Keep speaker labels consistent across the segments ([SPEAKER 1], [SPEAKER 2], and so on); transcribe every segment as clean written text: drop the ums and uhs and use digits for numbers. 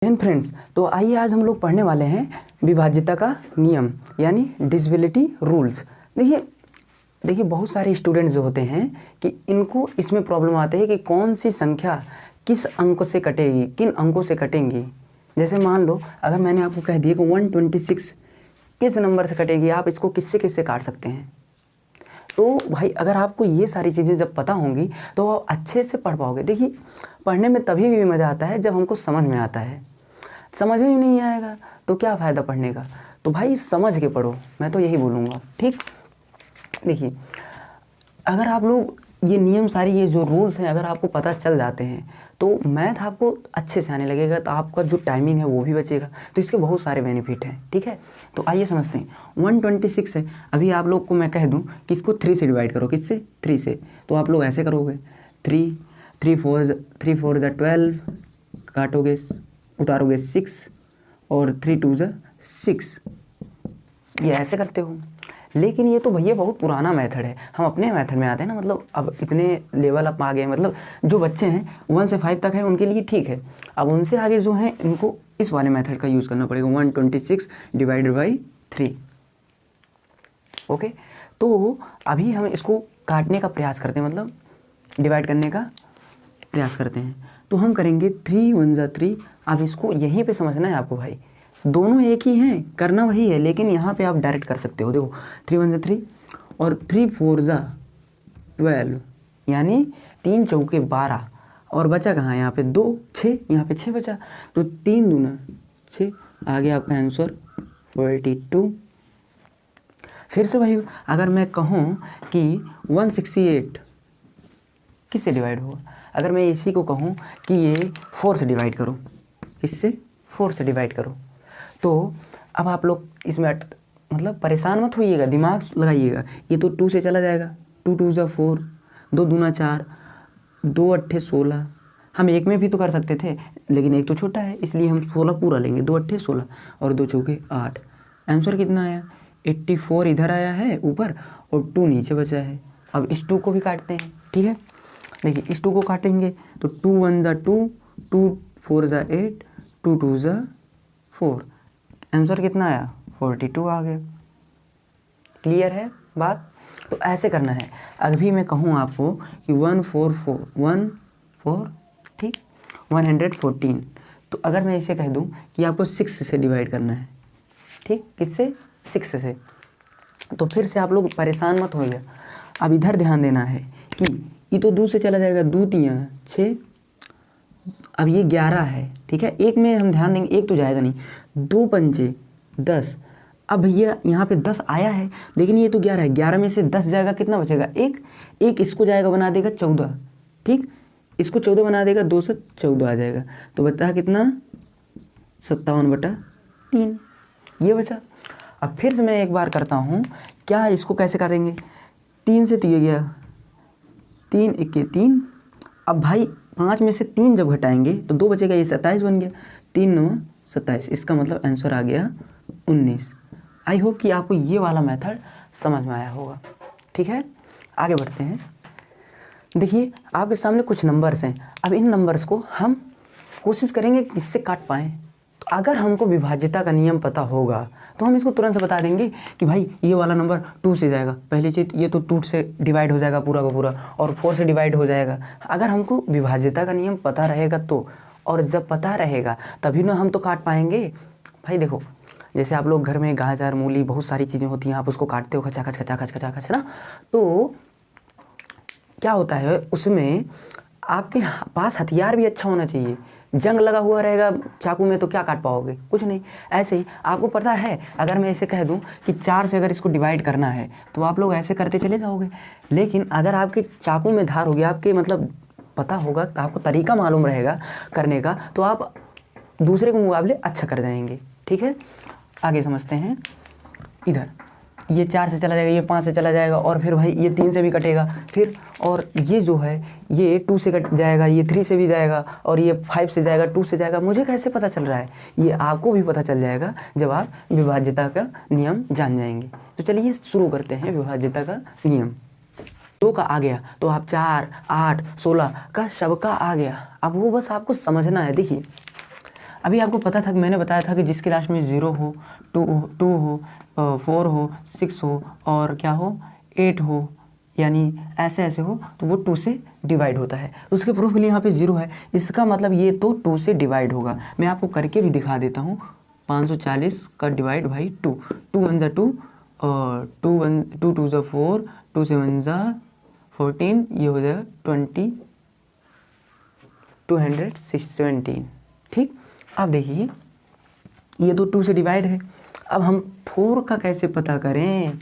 [SPEAKER 1] Friends, तो आइए आज हम लोग पढ़ने वाले हैं विभाज्यता का नियम यानी डिविजिबिलिटी रूल्स। देखिए बहुत सारे स्टूडेंट्स जो होते हैं कि इनको इसमें प्रॉब्लम आते हैं कि कौन सी संख्या किस अंक से कटेगी, किन अंकों से कटेंगी। जैसे मान लो अगर मैंने आपको कह दिया कि 126 किस नंबर से कटेगी, आप इसको किससे किससे काट सकते हैं। तो भाई अगर आपको ये सारी चीज़ें जब पता होंगी तो आप अच्छे से पढ़ पाओगे। देखिए पढ़ने में तभी भी मज़ा आता है जब हमको समझ में आता है। समझ में ही नहीं आएगा तो क्या फ़ायदा पढ़ने का। तो भाई समझ के पढ़ो, मैं तो यही बोलूँगा। ठीक, देखिए अगर आप लोग ये नियम सारी ये जो रूल्स हैं अगर आपको पता चल जाते हैं तो मैथ आपको अच्छे से आने लगेगा, तो आपका जो टाइमिंग है वो भी बचेगा। तो इसके बहुत सारे बेनिफिट हैं। ठीक है, तो आइए समझते हैं। 126 है, अभी आप लोग को मैं कह दूं कि इसको 3 से डिवाइड करो। किससे? 3 से। तो आप लोग ऐसे करोगे, 3 4 ज़ा 12 काटोगे, उतारोगे 6 और 3 2 ज़ा 6, ये ऐसे करते हो। लेकिन ये तो भैया बहुत पुराना मेथड है, हम अपने मेथड में आते हैं ना। मतलब अब इतने लेवल अप आ गए, मतलब जो बच्चे हैं 1 से 5 तक है उनके लिए ठीक है। अब उनसे आगे जो हैं इनको इस वाले मेथड का यूज़ करना पड़ेगा, 126 डिवाइडेड बाई 3। ओके, तो अभी हम इसको काटने का प्रयास करते हैं, मतलब डिवाइड करने का प्रयास करते हैं। तो हम करेंगे 3 1 ज़ा 3। अब इसको यहीं पे समझना है आपको भाई, दोनों एक ही हैं, करना वही है, लेकिन यहाँ पे आप डायरेक्ट कर सकते हो। देखो 3 1 ज़ा 3 और 3 4 ज़ा 12, यानी 3 चौके 12 और बचा कहाँ यहाँ पे 2 6, यहाँ पे 6 बचा। तो 3 दूना 6, आ गया आपका आंसर 42। फिर से भाई अगर मैं कहूँ कि 168 किससे डिवाइड होगा, अगर मैं इसी को कहूँ कि ये 4 से डिवाइड करो, किससे? 4 से डिवाइड करो। तो अब आप लोग इसमें मतलब परेशान मत होइएगा, दिमाग लगाइएगा। ये तो 2 से चला जाएगा, 2 2 ज़ा 4, 2 दूना 4, 2 अट्ठे 16। हम एक में भी तो कर सकते थे, लेकिन एक तो छोटा है इसलिए हम 16 पूरा लेंगे। 2 अट्ठे 16 और 2 चौके 8। आंसर कितना आया? 84 इधर आया है ऊपर और 2 नीचे बचा है। अब इस 2 को भी काटते हैं। ठीक है, देखिए इस 2 को काटेंगे तो 2 1 ज़ा 2, 2 4 ज़ा 8, 2 2 ज़ा 4। आंसर कितना आया? 42 आ गया। क्लियर है बात? तो ऐसे करना है। अभी मैं कहूँ आपको कि 144 ठीक 114, तो अगर मैं इसे कह दूँ कि आपको 6 से डिवाइड करना है, ठीक, किससे? 6 से। तो फिर से आप लोग परेशान मत होइए। अब इधर ध्यान देना है कि ये तो 2 से चला जाएगा, 2 3 6, अब ये 11 है। ठीक है, एक में हम ध्यान देंगे, एक तो जाएगा नहीं। 2 पंचे 10। अब भैया यहाँ पे 10 आया है, लेकिन ये तो 11 है। 11 में से 10 जाएगा, कितना बचेगा? एक इसको जाएगा, बना देगा 14। ठीक, इसको 14 बना देगा, 2 से 14 आ जाएगा। तो बता कितना? 57/3 ये बचा। अब फिर से मैं एक बार करता हूँ, क्या इसको कैसे करेंगे? 3 से तो ये गया, 3 1 3। अब भाई 5 में से 3 जब घटाएंगे तो 2 बचेगा, ये 27 बन गया। 3 9 27, इसका मतलब आंसर आ गया 19। आई होप कि आपको ये वाला मेथड समझ में आया होगा। ठीक है, आगे बढ़ते हैं। देखिए आपके सामने कुछ नंबर्स हैं। अब इन नंबर्स को हम कोशिश करेंगे कि इससे काट पाएँ। तो अगर हमको विभाज्यता का नियम पता होगा तो हम इसको तुरंत से बता देंगे कि भाई ये वाला नंबर 2 से जाएगा। पहली चीज़ ये तो 2 से डिवाइड हो जाएगा पूरा का पूरा, और 4 से डिवाइड हो जाएगा। अगर हमको विभाज्यता का नियम पता रहेगा तो, और जब पता रहेगा तभी ना हम तो काट पाएंगे। भाई देखो जैसे आप लोग घर में गाजर मूली बहुत सारी चीज़ें होती हैं, आप उसको काटते हो खचा खच ना, तो क्या होता है उसमें आपके पास हथियार भी अच्छा होना चाहिए। जंग लगा हुआ रहेगा चाकू में तो क्या काट पाओगे? कुछ नहीं। ऐसे ही आपको पता है, अगर मैं इसे कह दूं कि 4 से अगर इसको डिवाइड करना है तो आप लोग ऐसे करते चले जाओगे। लेकिन अगर आपके चाकू में धार होगी, आपके मतलब पता होगा, तो आपको तरीका मालूम रहेगा करने का, तो आप दूसरे के मुकाबले अच्छा कर जाएंगे। ठीक है, आगे समझते हैं। इधर ये 4 से चला जाएगा, ये 5 से चला जाएगा, और फिर भाई ये 3 से भी कटेगा फिर, और ये जो है ये 2 से कट जाएगा, ये 3 से भी जाएगा, और ये 5 से जाएगा, 2 से जाएगा। मुझे कैसे पता चल रहा है? ये आपको भी पता चल जाएगा जब आप विभाज्यता का नियम जान जाएंगे। तो चलिए शुरू करते हैं विभाज्यता का नियम। 2 का आ गया तो आप 4 8 16 का सबका आ गया। अब वो बस आपको समझना है। देखिए अभी आपको पता था कि मैंने बताया था कि जिसके लास्ट में 0 हो, 2 हो, 4 हो, 6 हो और क्या हो 8 हो, यानी ऐसे ऐसे हो, तो वो 2 से डिवाइड होता है। उसके प्रूफ के लिए यहाँ पे 0 है, इसका मतलब ये तो 2 से डिवाइड होगा। मैं आपको करके भी दिखा देता हूँ। 540 का डिवाइड बाई 2, 2 1 = 2 और 2 2 = 4, 2 7 = 14, ये हो जाएगा 217। ठीक, अब देखिए ये तो 2 से डिवाइड है। अब हम 4 का कैसे पता करें,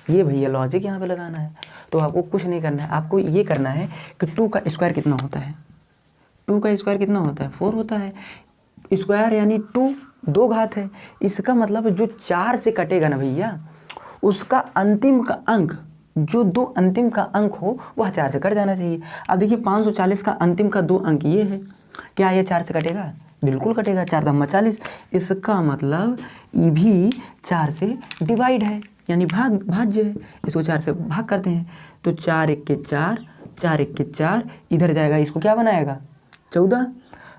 [SPEAKER 1] ये भैया लॉजिक यहाँ पे लगाना है। तो आपको कुछ नहीं करना है, आपको ये करना है कि 2 का स्क्वायर कितना होता है। 2 का स्क्वायर कितना होता है, 4 होता है। स्क्वायर यानी 2 2 घात है। इसका मतलब जो 4 से कटेगा ना भैया, उसका अंतिम का अंक, जो 2 अंतिम का अंक हो वह 4 से कट जाना चाहिए। अब देखिए 540 का अंतिम का 2 अंक ये है, क्या ये 4 से कटेगा? बिल्कुल कटेगा, 4 × 40। इसका मतलब ये भी 4 से डिवाइड है, यानी भाज्य है। इसको 4 से भाग करते हैं तो 4 × 1 = 4, 4 × 1 = 4, इधर जाएगा, इसको क्या बनाएगा 14,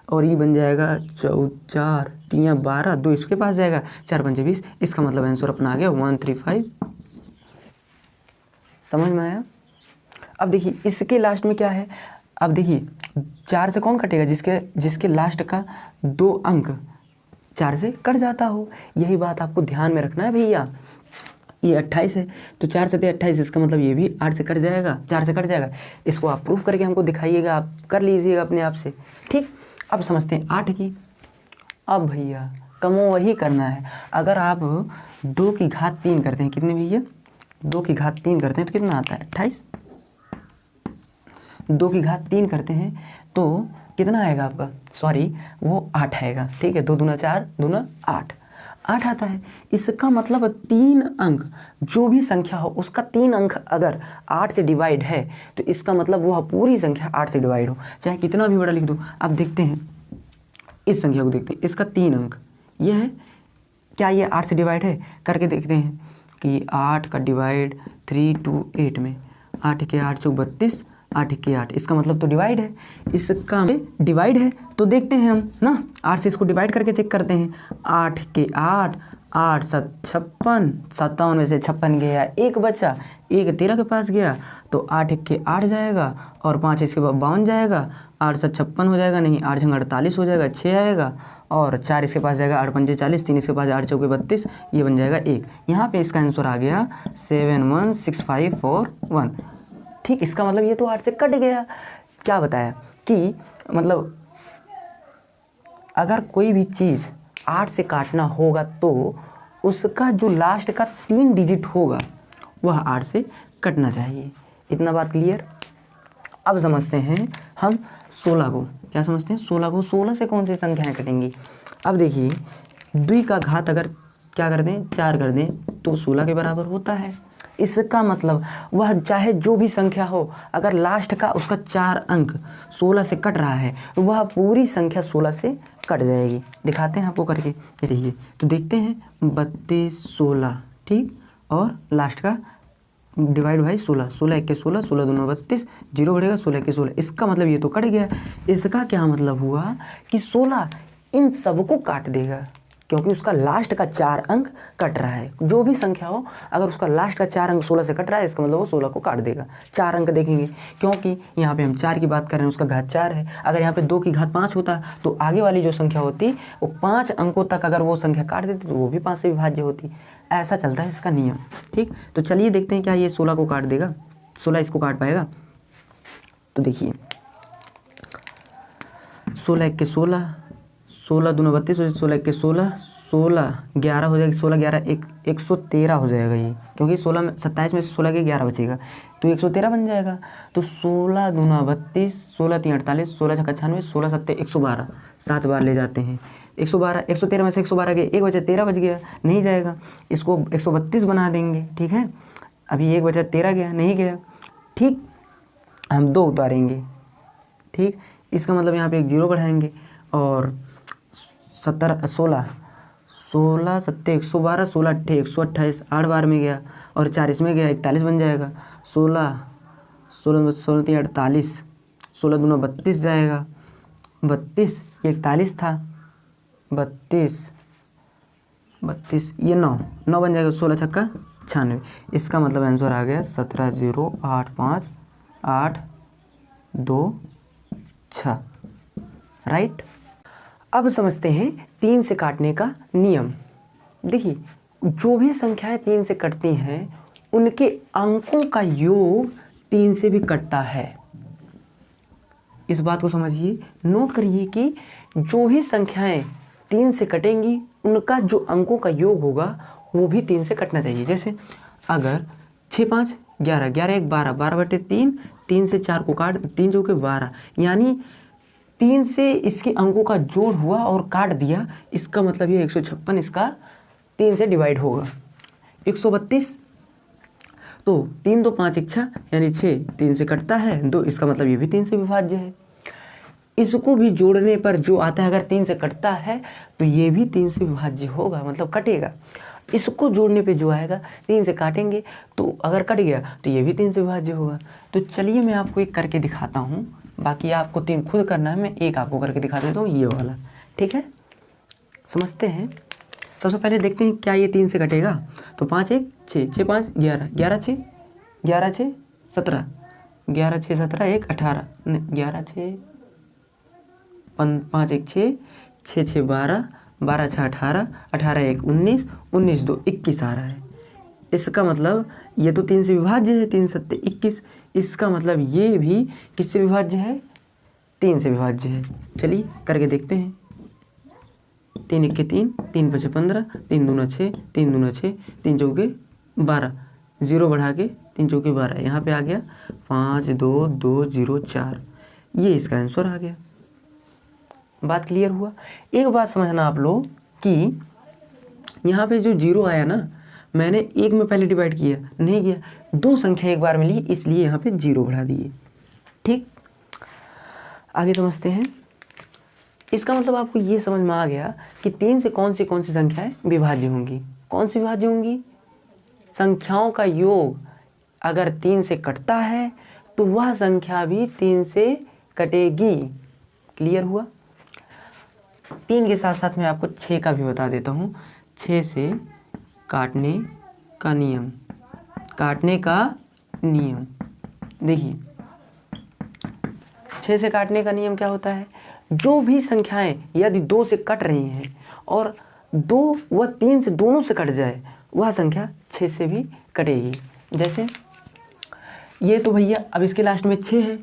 [SPEAKER 1] और ये बन जाएगा 4 3 12, 2 इसके पास जाएगा, 4 5 20। इसका मतलब आंसर अपना आ गया 135। समझ में आया? अब देखिए इसके लास्ट में क्या है, अब देखिए 4 से कौन कटेगा, जिसके लास्ट का 2 अंक 4 से कट जाता हो। यही बात आपको ध्यान में रखना है भैया। ये 28 है तो 4 से 28, इसका मतलब ये भी 8 से कट जाएगा, 4 से कट जाएगा। इसको आप प्रूफ करके हमको दिखाइएगा, आप कर लीजिएगा अपने आप से। ठीक, अब समझते हैं 8 की। अब भैया कमो वही करना है। अगर आप 2 की घात 3 करते हैं, कितने भैया 2 की घात 3 करते हैं तो कितना आता है 28। 2 की घात 3 करते हैं तो कितना आएगा आपका, सॉरी वो 8 आएगा। ठीक है, 2 दूना 4, दूना 8 आता है। इसका मतलब 3 अंक, जो भी संख्या हो उसका 3 अंक अगर 8 से डिवाइड है तो इसका मतलब वह पूरी संख्या 8 से डिवाइड हो, चाहे कितना भी बड़ा लिख दो। अब देखते हैं इस संख्या को, देखते हैं इसका 3 अंक ये है, क्या ये 8 से डिवाइड है? करके देखते हैं कि 8 का डिवाइड 3 2 8 में, 8 के 8 = 32, 8 के 8, इसका मतलब तो डिवाइड है। इसका डिवाइड है तो देखते हैं हम ना, 8 से इसको डिवाइड करके चेक करते हैं। 8 के 8, 8 7 56, 57 में से 56 गया, 1 बचा, 1 13 के पास गया तो 8 के 8 जाएगा और 5 इसके बाद 52 जाएगा, 8 7 56 हो जाएगा, नहीं 8 × 48 हो जाएगा, 6 आएगा और 4 इसके पास जाएगा, 8 5 40, 3 इसके पास, 8 चौके 32, ये बन जाएगा 1। यहाँ पे इसका आंसर आ गया 71654 ठीक, इसका मतलब ये तो 8 से कट गया। क्या बताया कि मतलब अगर कोई भी चीज़ 8 से काटना होगा तो उसका जो लास्ट का 3 डिजिट होगा वह 8 से कटना चाहिए। इतना बात क्लियर? अब समझते हैं हम 16 को। क्या समझते हैं 16 को? 16 से कौन सी संख्याएं कटेंगी? अब देखिए 2 का घात अगर क्या कर दें 4 कर दें तो 16 के बराबर होता है। इसका मतलब वह चाहे जो भी संख्या हो, अगर लास्ट का उसका 4 अंक 16 से कट रहा है तो वह पूरी संख्या 16 से कट जाएगी। दिखाते हैं आपको करके, जैसे ये तो देखते हैं 32 16 ठीक, और लास्ट का डिवाइड बाई 16, 16 1 के 16, 16 दूना 32, 0 बढ़ेगा 16 के 16। इसका मतलब ये तो कट गया। इसका क्या मतलब हुआ कि 16 इन सबको काट देगा, क्योंकि उसका लास्ट का 4 अंक कट रहा है। जो भी संख्या हो अगर उसका लास्ट का 4 अंक 16 से कट रहा है, इसका मतलब वो 16 को काट देगा। 4 अंक देखेंगे, क्योंकि यहाँ पे हम 4 की बात कर रहे हैं, उसका घात 4 है। अगर यहाँ पे 2 की घात 5 होता तो आगे वाली जो संख्या होती वो 5 अंकों तक अगर वो संख्या काट देती तो वो भी 5 से विभाज्य होती। ऐसा चलता है इसका नियम। ठीक, तो चलिए देखते हैं क्या ये 16 को काट देगा, 16 इसको काट पाएगा। तो देखिए 16 1 के 16, 16 दूना 32, 16 1 के 16, 16 11 हो जाएगा, 16 11 113 हो जाएगा ये, क्योंकि 16 में 27 में से 16 के 11 बचेगा तो 113 बन जाएगा। तो 16 दूना 32, 16 3 48, 16 6 96, 16 7 112, 7 बार ले जाते हैं। 112 113 में से 112 गए, 1 बचा 13 बच गया, नहीं जाएगा, इसको 132 बना देंगे। ठीक है, अभी 1 बचा 13 गया, नहीं गया। ठीक, हम 2 उतारेंगे। ठीक, इसका मतलब यहाँ पे एक 0 बढ़ाएंगे और 16 7 112, 16 8 128, 8 बार में गया और 4 इसमें गया, 41 बन जाएगा। 16 3 48, 16 दूना 32 जाएगा, 32 41 था, 32 32 ये 9 बन जाएगा, 16 छक्का 96। इसका मतलब आंसर आ गया 17,085,8,2,6 राइट। अब समझते हैं 3 से काटने का नियम। देखिए जो भी संख्याएं 3 से कटती हैं उनके अंकों का योग 3 से भी कटता है। इस बात को समझिए, नोट करिए कि जो भी संख्याएं 3 से कटेंगी उनका जो अंकों का योग होगा वो भी 3 से कटना चाहिए। जैसे अगर 6 5 11 11 1 12 12/3, 3 से 4 को काट 3 चौके 12, यानी 3 से इसके अंकों का जोड़ हुआ और काट दिया, इसका मतलब ये 156 इसका 3 से डिवाइड होगा। 132 तो 3 2 5 1 6 यानी 6 3 से कटता है 2, इसका मतलब ये भी 3 से विभाज्य है। इसको भी जोड़ने पर जो आता है अगर 3 से कटता है तो ये भी 3 से विभाज्य होगा, मतलब कटेगा। इसको जोड़ने पे जो आएगा 3 से काटेंगे तो अगर कट गया तो ये भी 3 से विभाज्य होगा। तो चलिए मैं आपको एक करके दिखाता हूँ, बाकी आपको 3 खुद करना है, मैं एक आपको करके दिखा देता हूँ ये वाला, ठीक है। समझते हैं। सबसे पहले देखते हैं क्या ये 3 से कटेगा। तो 5 1 6 6 5 11 11 6 11 6 17 11 6 17 1 18 11 6 5 1 6 6 6 12 12 6 18 18 1 19 19 2 21 आ रहा है। इसका मतलब ये तो 3 से विभाज्य है, 3 7 21। इसका मतलब ये भी किससे विभाज्य है? 3 से विभाज्य है। चलिए करके देखते हैं। 3 1 3 3 5 15 3 2 6 3 2 6 3 चौके 12, 0 बढ़ा के 3 चौके 12, यहाँ पे आ गया 5 2 2 0 4। ये इसका आंसर आ गया। बात क्लियर हुआ। एक बात समझना आप लोग कि यहाँ पे जो 0 आया ना, मैंने एक में पहले डिवाइड किया नहीं किया, 2 संख्या एक बार मिली इसलिए यहाँ पे 0 बढ़ा दिए। ठीक, आगे समझते हैं। इसका मतलब आपको ये समझ में आ गया कि 3 से कौन सी संख्याएं विभाज्य होंगी। कौन सी विभाज्य होंगी? संख्याओं का योग अगर 3 से कटता है तो वह संख्या भी 3 से कटेगी। क्लियर हुआ। 3 के साथ साथ मैं आपको 6 का भी बता देता हूँ। 6 से काटने का नियम। काटने का नियम देखिए, 6 से काटने का नियम क्या होता है? जो भी संख्याएं यदि 2 से कट रही हैं और 2 व 3 से दोनों से कट जाए, वह संख्या 6 से भी कटेगी। जैसे ये तो भैया अब इसके लास्ट में 6 है।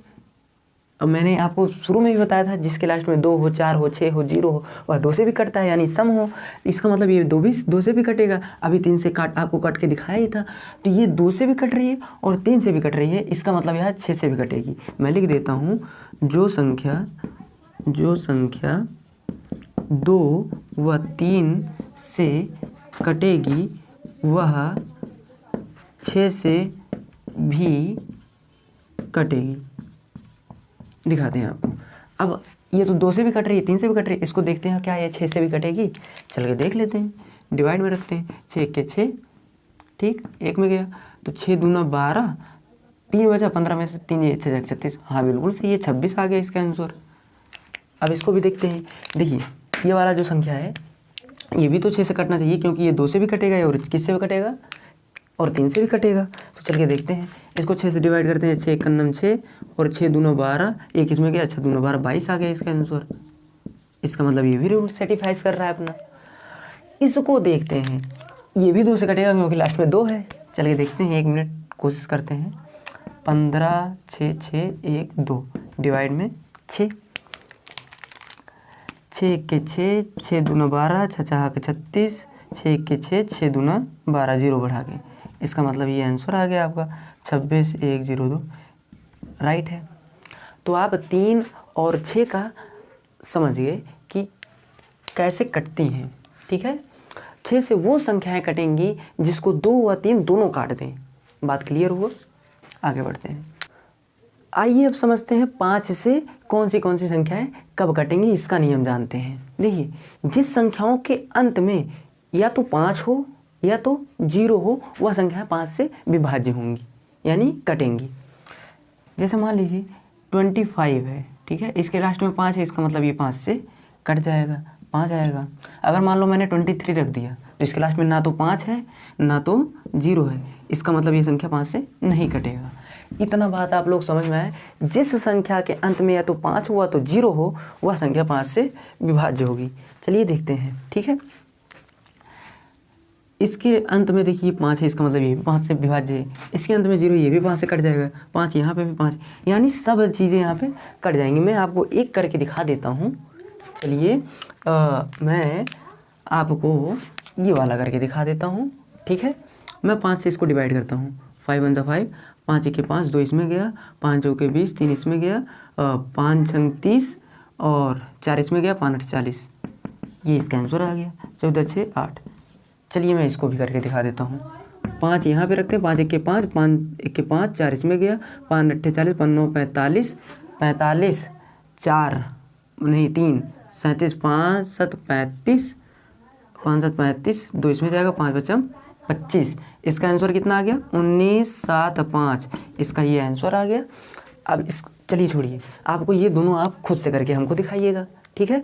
[SPEAKER 1] अब मैंने आपको शुरू में भी बताया था जिसके लास्ट में 2 हो 4 हो 6 हो 0 हो वह 2 से भी कटता है, यानी सम हो। इसका मतलब ये 2 से भी कटेगा। अभी 3 से आपको कट के दिखाया ही था, तो ये 2 से भी कट रही है और 3 से भी कट रही है, इसका मतलब यह 6 से भी कटेगी। मैं लिख देता हूँ, जो संख्या 2 व 3 से कटेगी वह 6 से भी कटेगी। दिखाते हैं आपको। अब ये तो 2 से भी कट रही है, 3 से भी कट रही है, इसको देखते हैं क्या ये 6 से भी कटेगी। चल के देख लेते हैं। डिवाइड में रखते हैं, 6 के 6, ठीक, 1 में गया तो 6 दूना 12, 3 बचा, 15 में से 3 ये 6 36, हाँ बिल्कुल सही, ये 26 आ गया इसका आंसर। अब इसको भी देखते हैं। देखिए ये वाला जो संख्या है ये भी तो 6 से कटना चाहिए, क्योंकि ये 2 से भी कटेगा और किससे भी कटेगा और 3 से भी कटेगा। तो चल के देखते हैं। इसको 6 से डिवाइड करते हैं, 6 1 6 और 6 दूना 12, एक इसमें गया, 6 दूना 12 22 आ गया इसका आंसर। इसका मतलब ये भी रूल सेटिफाइज कर रहा है अपना। इसको देखते हैं, ये भी 2 से कटेगा क्योंकि लास्ट में 2 है। चलिए देखते हैं, 1 मिनट कोशिश करते हैं। 15 6 6 1 2 डिवाइड में 6, 6 के 6, 6 दूना 12, 6 6 के 36, 6 के 6, 6 दूना 12, 0 बढ़ा के, इसका मतलब ये आंसर आ गया आपका 26 1 0 2 राइट है। तो आप 3 और 6 का समझिए कि कैसे कटती हैं, ठीक है। 6 से वो संख्याएं कटेंगी जिसको 2 व 3 दोनों काट दें। बात क्लियर हुआ। आगे बढ़ते हैं। आइए अब समझते हैं 5 से कौन सी संख्याएं कब कटेंगी, इसका नियम जानते हैं। देखिए, जिस संख्याओं के अंत में या तो 5 हो या तो 0 हो, वह संख्याएं 5 से विभाज्य होंगी, यानी कटेंगी। जैसे मान लीजिए 25 है, ठीक है, इसके लास्ट में 5 है, इसका मतलब ये 5 से कट जाएगा। 5 आएगा। अगर मान लो मैंने 23 रख दिया तो इसके लास्ट में ना तो 5 है ना तो 0 है, इसका मतलब ये संख्या 5 से नहीं कटेगा। इतना बात आप लोग समझ में आए। जिस संख्या के अंत में या तो 5 हुआ तो 0 हो, वह संख्या 5 से विभाज्य होगी। चलिए देखते हैं, ठीक है। इसके अंत में देखिए 5 है, इसका मतलब ये भी 5 से विभाज्य है। इसके अंत में 0, ये भी 5 से कट जाएगा। 5 यहाँ पे भी 5, यानी सब चीज़ें यहाँ पे कट जाएंगी। मैं आपको एक करके दिखा देता हूँ। चलिए मैं आपको ये वाला करके दिखा देता हूँ, ठीक है। मैं 5 से इसको डिवाइड करता हूँ। 5 1 5, 5 1 5, 2 इसमें गया, 5 2 के 20, 3 इसमें गया, 5 6 30 और 4 इसमें गया, 5 8 40। ये इसका आंसर आ गया, 14 6 8। चलिए मैं इसको भी करके दिखा देता हूँ। 5 यहाँ पे रखते हैं, 5 1 के 5, 5 1 के 5, 4 इसमें गया, 5 8 40, 5 9 45, 45 4 नहीं 3 37, 5 7 35, 5 7 35, 2 इसमें जाएगा, 5 बचा 25। इसका आंसर कितना आ गया? 19 7 5। इसका ये आंसर आ गया। अब इस चलिए छोड़िए, आपको ये दोनों आप खुद से करके हमको दिखाइएगा, ठीक है।